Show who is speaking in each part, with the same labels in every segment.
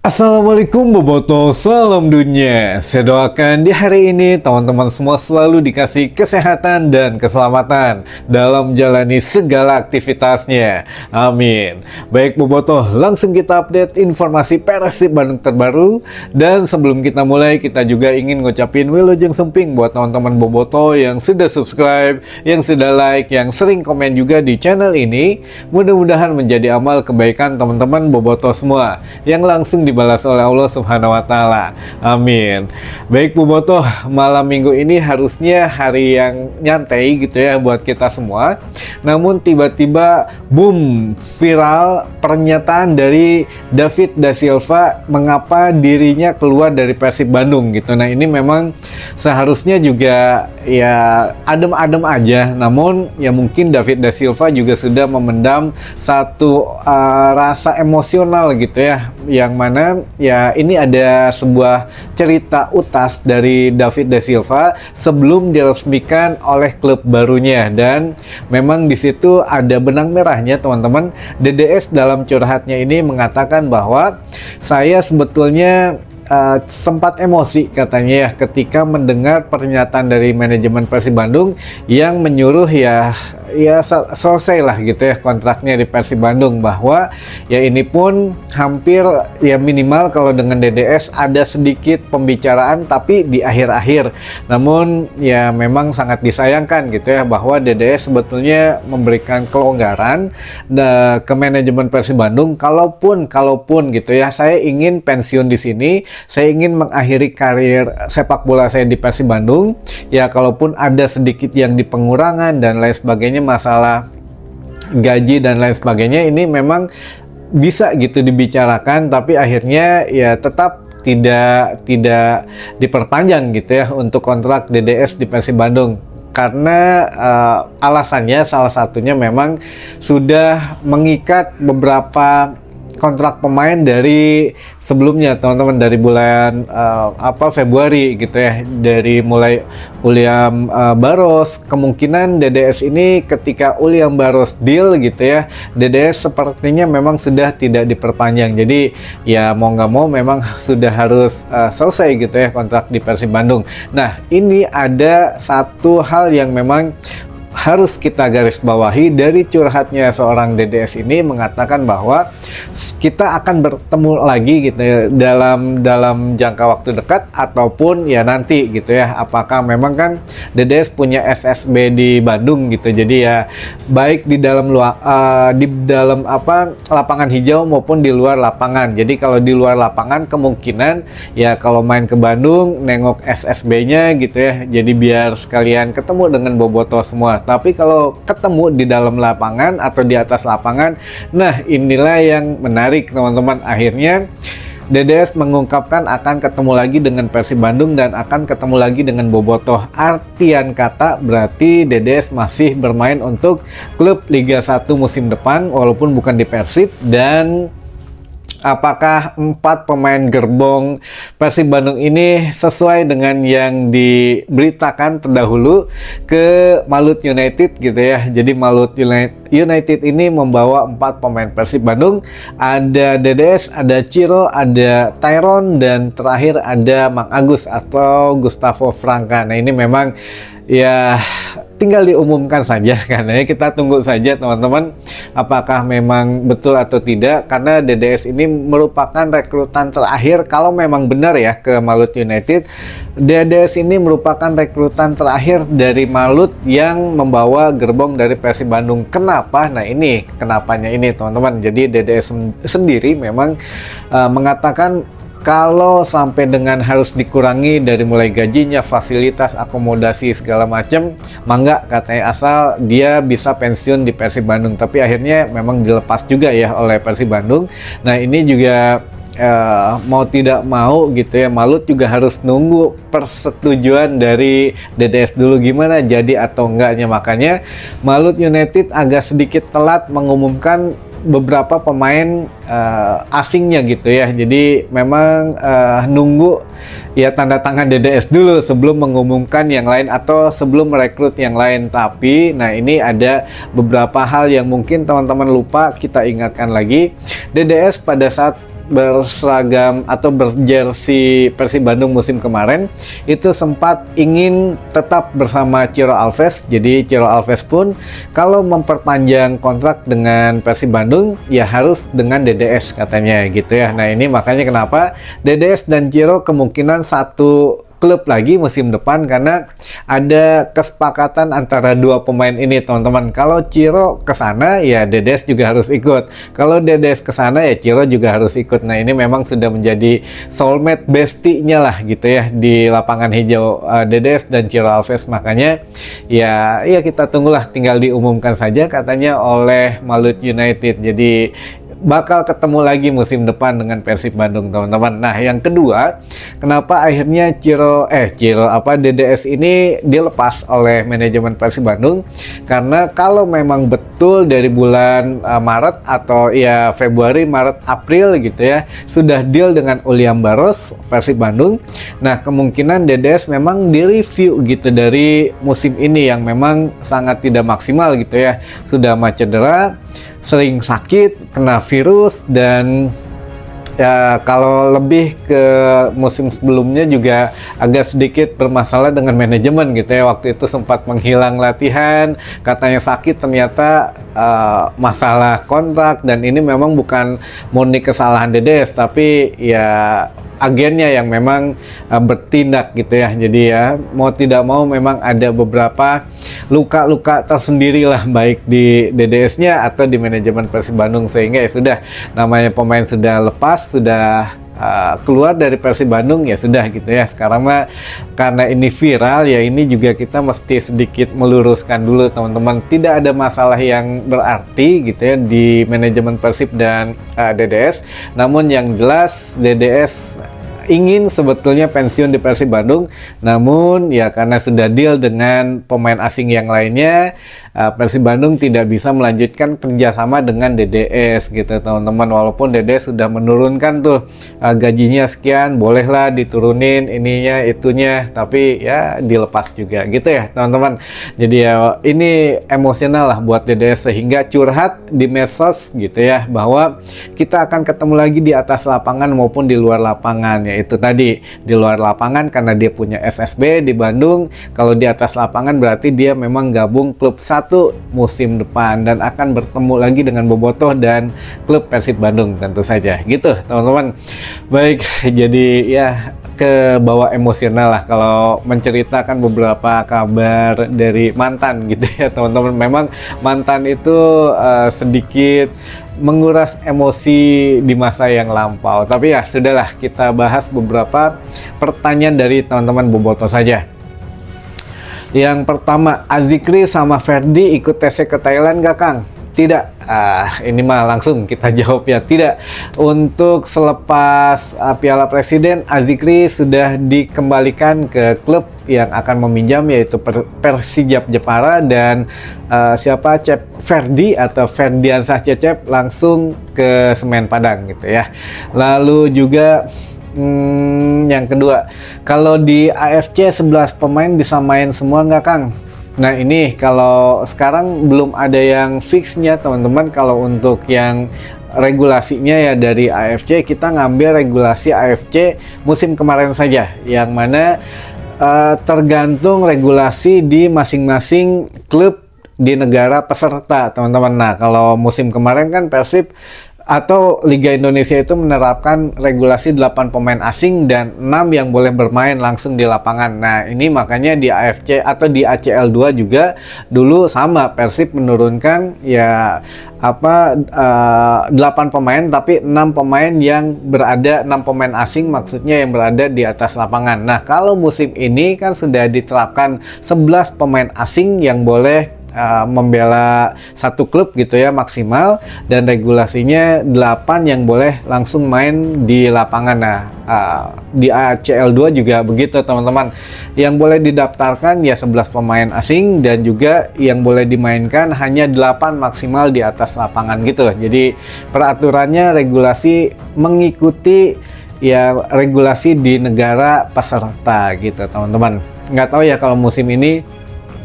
Speaker 1: Assalamualaikum Boboto, salam dunia. Saya doakan di hari ini teman-teman semua selalu dikasih kesehatan dan keselamatan dalam menjalani segala aktivitasnya. Amin. Baik Boboto, langsung kita update informasi Persib Bandung terbaru. Dan sebelum kita mulai, kita juga ingin ngucapin wilujeng semping buat teman-teman Boboto yang sudah subscribe, yang sudah like, yang sering komen juga di channel ini. Mudah-mudahan menjadi amal kebaikan teman-teman Boboto semua yang langsung dibalas oleh Allah Subhanahu wa Ta'ala. Amin. Baik Boboto, malam minggu ini harusnya hari yang nyantai gitu ya buat kita semua. Namun tiba-tiba boom, viral pernyataan dari David da Silva mengapa dirinya keluar dari Persib Bandung gitu. Nah, ini memang seharusnya juga ya adem-adem aja. Namun ya mungkin David da Silva juga sudah memendam satu rasa emosional gitu ya, yang mana ya ini ada sebuah cerita utas dari David da Silva sebelum diresmikan oleh klub barunya, dan memang di situ ada benang merahnya teman-teman. DDS dalam curhatnya ini mengatakan bahwa saya sebetulnya sempat emosi katanya ya ketika mendengar pernyataan dari manajemen Persib Bandung yang menyuruh ya selesai lah gitu ya kontraknya di Persib Bandung, bahwa ya ini pun hampir ya minimal kalau dengan DDS ada sedikit pembicaraan tapi di akhir-akhir. Namun ya memang sangat disayangkan gitu ya bahwa DDS sebetulnya memberikan kelonggaran ke manajemen Persib Bandung, kalaupun gitu ya saya ingin pensiun di sini, saya ingin mengakhiri karir sepak bola saya di Persib Bandung ya, kalaupun ada sedikit yang di pengurangan dan lain sebagainya, masalah gaji dan lain sebagainya, ini memang bisa gitu dibicarakan, tapi akhirnya ya tetap tidak diperpanjang gitu ya untuk kontrak DDS di Persib Bandung, karena alasannya salah satunya memang sudah mengikat beberapa kontrak pemain dari sebelumnya teman-teman, dari bulan Februari gitu ya, dari mulai William Barros. Kemungkinan DDS ini ketika William Barros deal gitu ya, DDS sepertinya memang sudah tidak diperpanjang. Jadi ya mau nggak mau memang sudah harus selesai gitu ya kontrak di Persib Bandung. Nah, ini ada satu hal yang memang harus kita garis bawahi dari curhatnya seorang DDS ini, mengatakan bahwa kita akan bertemu lagi gitu ya dalam jangka waktu dekat ataupun ya nanti gitu ya. Apakah memang kan DDS punya SSB di Bandung gitu, jadi ya baik di dalam lapangan hijau maupun di luar lapangan. Jadi kalau di luar lapangan kemungkinan ya kalau main ke Bandung nengok SSB-nya gitu ya, jadi biar sekalian ketemu dengan Boboto semua. Tapi kalau ketemu di dalam lapangan atau di atas lapangan, nah inilah yang menarik teman-teman. Akhirnya DDS mengungkapkan akan ketemu lagi dengan Persib Bandung dan akan ketemu lagi dengan Boboto. Artian kata berarti DDS masih bermain untuk klub Liga 1 musim depan walaupun bukan di Persib. Dan apakah 4 pemain gerbong Persib Bandung ini sesuai dengan yang diberitakan terdahulu ke Malut United gitu ya. Jadi Malut United ini membawa 4 pemain Persib Bandung. Ada DDS, ada Ciro, ada Tyron, dan terakhir ada Mang Agus atau Gustavo Franca. Nah, ini memang ya tinggal diumumkan saja, karena kita tunggu saja teman-teman apakah memang betul atau tidak, karena DDS ini merupakan rekrutan terakhir. Kalau memang benar ya ke Malut United, DDS ini merupakan rekrutan terakhir dari Malut yang membawa gerbong dari Persib Bandung. Kenapa? Nah, ini kenapanya ini teman-teman. Jadi DDS sendiri memang mengatakan kalau sampai dengan harus dikurangi dari mulai gajinya, fasilitas, akomodasi segala macam, mangga katanya, asal dia bisa pensiun di Persib Bandung. Tapi akhirnya memang dilepas juga ya oleh Persib Bandung. Nah, ini juga mau tidak mau gitu ya, Malut juga harus nunggu persetujuan dari DDS dulu gimana jadi atau enggaknya. Makanya Malut United agak sedikit telat mengumumkan beberapa pemain asingnya gitu ya. Jadi memang nunggu ya tanda tangan DDS dulu sebelum mengumumkan yang lain atau sebelum merekrut yang lain. Tapi nah, ini ada beberapa hal yang mungkin teman-teman lupa kita ingatkan lagi. DDS pada saat berseragam atau berjersey Persib Bandung musim kemarin itu sempat ingin tetap bersama Ciro Alves. Jadi Ciro Alves pun kalau memperpanjang kontrak dengan Persib Bandung ya harus dengan DDS katanya gitu ya. Nah ini makanya kenapa DDS dan Ciro kemungkinan satu klub lagi musim depan, karena ada kesepakatan antara dua pemain ini teman-teman. Kalau Ciro ke sana ya Dedes juga harus ikut. Kalau Dedes ke sana ya Ciro juga harus ikut. Nah ini memang sudah menjadi soulmate bestie-nya lah gitu ya di lapangan hijau, Dedes dan Ciro Alves. Makanya ya kita tunggulah, tinggal diumumkan saja katanya oleh Malut United. Jadi bakal ketemu lagi musim depan dengan Persib Bandung teman-teman. Nah yang kedua, kenapa akhirnya DDS ini dilepas oleh manajemen Persib Bandung? Karena kalau memang betul dari bulan Maret atau ya Februari, Maret, April gitu ya sudah deal dengan Uliam Baros Persib Bandung. Nah kemungkinan DDS memang direview gitu dari musim ini yang memang sangat tidak maksimal gitu ya, sudah cedera, sering sakit, kena virus, dan ya kalau lebih ke musim sebelumnya juga agak sedikit bermasalah dengan manajemen gitu ya. Waktu itu sempat menghilang latihan, katanya sakit, ternyata masalah kontrak, dan ini memang bukan murni kesalahan Dedes tapi ya agennya yang memang bertindak gitu ya. Jadi ya mau tidak mau memang ada beberapa luka-luka tersendiri lah, baik di DDS-nya atau di manajemen Persib Bandung, sehingga ya sudah, namanya pemain sudah lepas, sudah keluar dari Persib Bandung ya sudah gitu ya. Sekarang mah karena ini viral ya, ini juga kita mesti sedikit meluruskan dulu teman-teman, tidak ada masalah yang berarti gitu ya di manajemen Persib dan DDS. Namun yang jelas DDS ingin sebetulnya pensiun di Persib Bandung, namun ya karena sudah deal dengan pemain asing yang lainnya, Persib Bandung tidak bisa melanjutkan kerjasama dengan DDS gitu teman-teman. Walaupun DDS sudah menurunkan tuh gajinya sekian, bolehlah diturunin ininya itunya, tapi ya dilepas juga gitu ya teman-teman. Jadi ya ini emosional lah buat DDS, sehingga curhat di medsos gitu ya, bahwa kita akan ketemu lagi di atas lapangan maupun di luar lapangan. Ya itu tadi, di luar lapangan karena dia punya SSB di Bandung, kalau di atas lapangan berarti dia memang gabung klub satu musim depan dan akan bertemu lagi dengan Bobotoh dan klub Persib Bandung tentu saja gitu teman-teman. Baik, jadi ya ke bawah emosional lah kalau menceritakan beberapa kabar dari mantan gitu ya teman-teman. Memang mantan itu sedikit menguras emosi di masa yang lampau. Tapi ya sudahlah, kita bahas beberapa pertanyaan dari teman-teman Bobotoh saja. Yang pertama, Azikri sama Ferdi ikut TC ke Thailand gak Kang? Tidak. Ini mah langsung kita jawab ya, tidak. Untuk selepas Piala Presiden, Azikri sudah dikembalikan ke klub yang akan meminjam, yaitu Persijap Jepara, dan Ferdi atau Ferdiansah Cecep langsung ke Semen Padang gitu ya. Lalu juga yang kedua, kalau di AFC 11 pemain bisa main semua nggak Kang? Nah ini kalau sekarang belum ada yang fixnya teman-teman. Kalau untuk yang regulasinya ya dari AFC, kita ngambil regulasi AFC musim kemarin saja, yang mana tergantung regulasi di masing-masing klub di negara peserta teman-teman. Nah kalau musim kemarin kan Persib atau Liga Indonesia itu menerapkan regulasi 8 pemain asing dan 6 yang boleh bermain langsung di lapangan. Nah ini makanya di AFC atau di ACL 2 juga dulu sama, Persib menurunkan ya 8 pemain tapi 6 pemain yang berada, 6 pemain asing maksudnya yang berada di atas lapangan. Nah kalau musim ini kan sudah diterapkan 11 pemain asing yang boleh membela satu klub gitu ya maksimal, dan regulasinya 8 yang boleh langsung main di lapangan. Nah di ACL 2 juga begitu teman-teman, yang boleh didaftarkan ya 11 pemain asing, dan juga yang boleh dimainkan hanya 8 maksimal di atas lapangan gitu. Jadi peraturannya, regulasi mengikuti ya regulasi di negara peserta gitu teman-teman. Nggak tahu ya kalau musim ini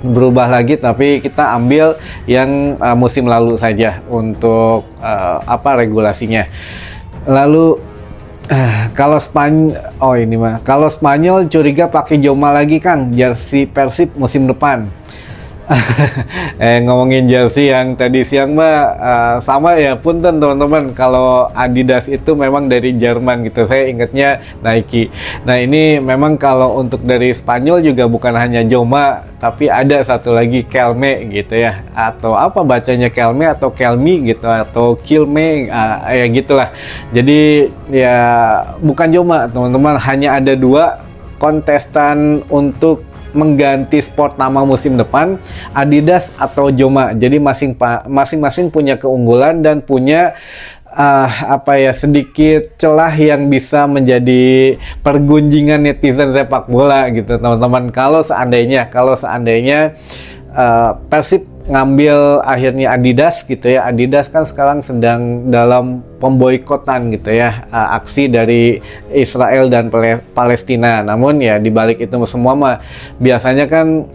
Speaker 1: berubah lagi, tapi kita ambil yang musim lalu saja untuk regulasinya. Lalu Kalau oh ini mah. Kalau Spanyol curiga pakai Joma lagi Kang, jersey Persib musim depan. Ngomongin jersey yang tadi siang mah sama ya, punten teman-teman, kalau Adidas itu memang dari Jerman gitu, saya ingatnya Nike. Nah ini memang kalau untuk dari Spanyol juga bukan hanya Joma, tapi ada satu lagi Kelme gitu ya, atau apa bacanya, Kelme atau Kelmi gitu, atau Kilme, ya gitulah. Jadi ya bukan Joma teman-teman, hanya ada dua kontestan untuk mengganti sport nama musim depan, Adidas atau Joma. Jadi masing-masing punya keunggulan dan punya apa ya, sedikit celah yang bisa menjadi pergunjingan netizen sepak bola gitu teman-teman. Kalau seandainya Persib ngambil akhirnya Adidas gitu ya, Adidas kan sekarang sedang dalam pemboikotan gitu ya, aksi dari Israel dan Palestina. Namun ya dibalik itu semua mah biasanya kan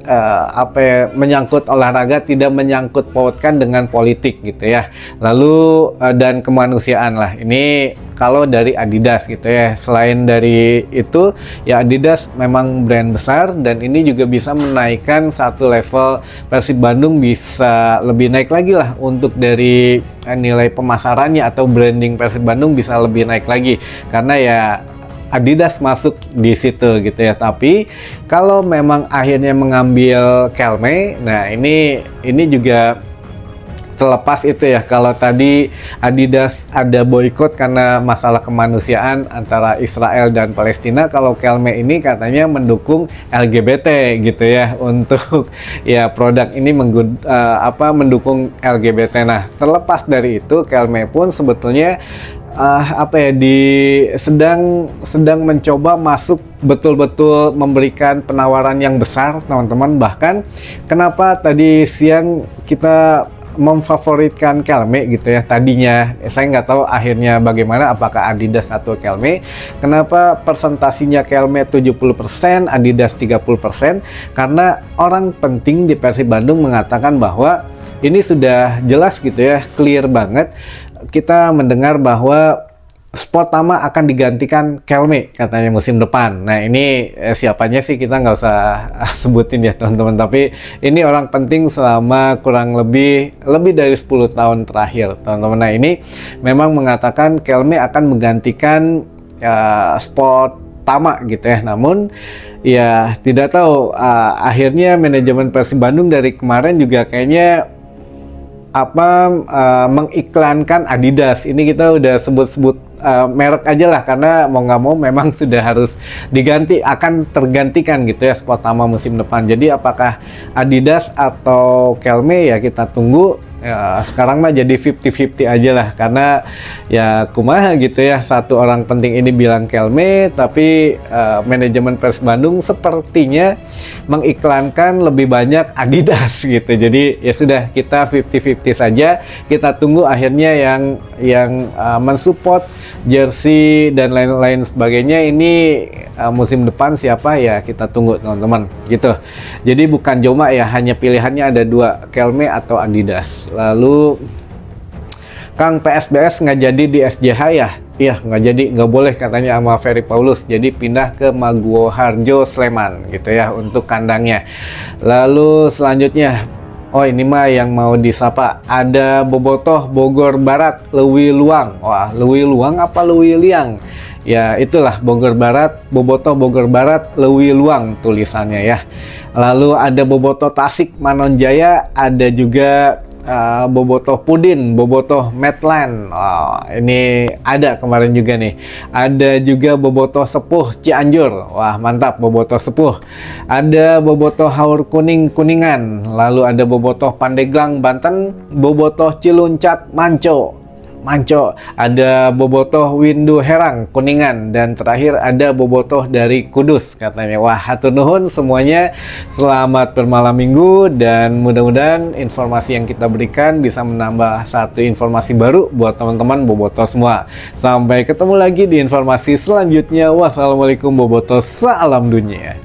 Speaker 1: apa ya, menyangkut olahraga tidak menyangkut pautkan dengan politik gitu ya, lalu dan kemanusiaan lah. Ini kalau dari Adidas gitu ya. Selain dari itu ya, Adidas memang brand besar dan ini juga bisa menaikkan satu level Persib Bandung, bisa lebih naik lagi lah untuk dari nilai pemasarannya atau branding Persib Bandung bisa lebih naik lagi karena ya Adidas masuk di situ gitu ya. Tapi kalau memang akhirnya mengambil Kelme, nah ini juga terlepas itu ya, kalau tadi Adidas ada boykot karena masalah kemanusiaan antara Israel dan Palestina, kalau Kelme ini katanya mendukung LGBT gitu ya, untuk ya produk ini mendukung LGBT. Nah terlepas dari itu, Kelme pun sebetulnya apa ya, sedang mencoba masuk betul-betul memberikan penawaran yang besar teman-teman. Bahkan kenapa tadi siang kita memfavoritkan Kelme gitu ya, tadinya saya nggak tahu akhirnya bagaimana, apakah Adidas atau Kelme. Kenapa persentasinya Kelme 70%, Adidas 30%? Karena orang penting di Persib Bandung mengatakan bahwa ini sudah jelas gitu ya, clear banget. Kita mendengar bahwa sport nama akan digantikan Kelme katanya musim depan. Nah ini siapanya sih kita nggak usah sebutin ya teman-teman, tapi ini orang penting selama kurang lebih dari 10 tahun terakhir teman-teman. Nah ini memang mengatakan Kelme akan menggantikan sport Tama gitu ya. Namun ya tidak tahu, akhirnya manajemen Persib Bandung dari kemarin juga kayaknya mengiklankan Adidas. Ini kita udah sebut-sebut merek aja lah, karena mau nggak mau memang sudah harus diganti, akan tergantikan gitu ya sport nama musim depan. Jadi apakah Adidas atau Kelme ya kita tunggu. Ya, sekarang mah jadi 50-50 aja lah, karena ya kumaha gitu ya, satu orang penting ini bilang Kelme, tapi manajemen Persib Bandung sepertinya mengiklankan lebih banyak Adidas gitu. Jadi ya sudah, kita 50-50 saja, kita tunggu akhirnya yang mensupport jersey dan lain-lain sebagainya ini musim depan siapa ya, kita tunggu teman-teman gitu. Jadi bukan Joma ya, hanya pilihannya ada dua, Kelme atau Adidas. Lalu Kang, PSBS nggak jadi di SJH ya? Iya, nggak jadi, nggak boleh katanya sama Ferry Paulus. Jadi pindah ke Maguwo Harjo Sleman gitu ya untuk kandangnya. Lalu selanjutnya, oh ini mah yang mau disapa, ada Bobotoh Bogor Barat Lewi Luang. Wah, Lewi Luang apa Lewi Liang? Ya itulah Bogor Barat, Bobotoh Bogor Barat Lewi Luang tulisannya ya. Lalu ada Bobotoh Tasik Manonjaya, ada juga Bobotoh Pudin, Bobotoh Medland. Oh, ini ada kemarin juga nih. Ada juga Bobotoh Sepuh Cianjur. Wah, mantap Bobotoh Sepuh. Ada Bobotoh Haur Kuning Kuningan. Lalu ada Bobotoh Pandeglang Banten, Bobotoh Ciluncat Manco. Ada Bobotoh Windu Herang Kuningan, dan terakhir ada Bobotoh dari Kudus katanya. Wah, hatur nuhun semuanya, selamat bermalam minggu, dan mudah-mudahan informasi yang kita berikan bisa menambah satu informasi baru buat teman-teman Bobotoh semua. Sampai ketemu lagi di informasi selanjutnya. Wassalamualaikum Bobotoh, salam dunia.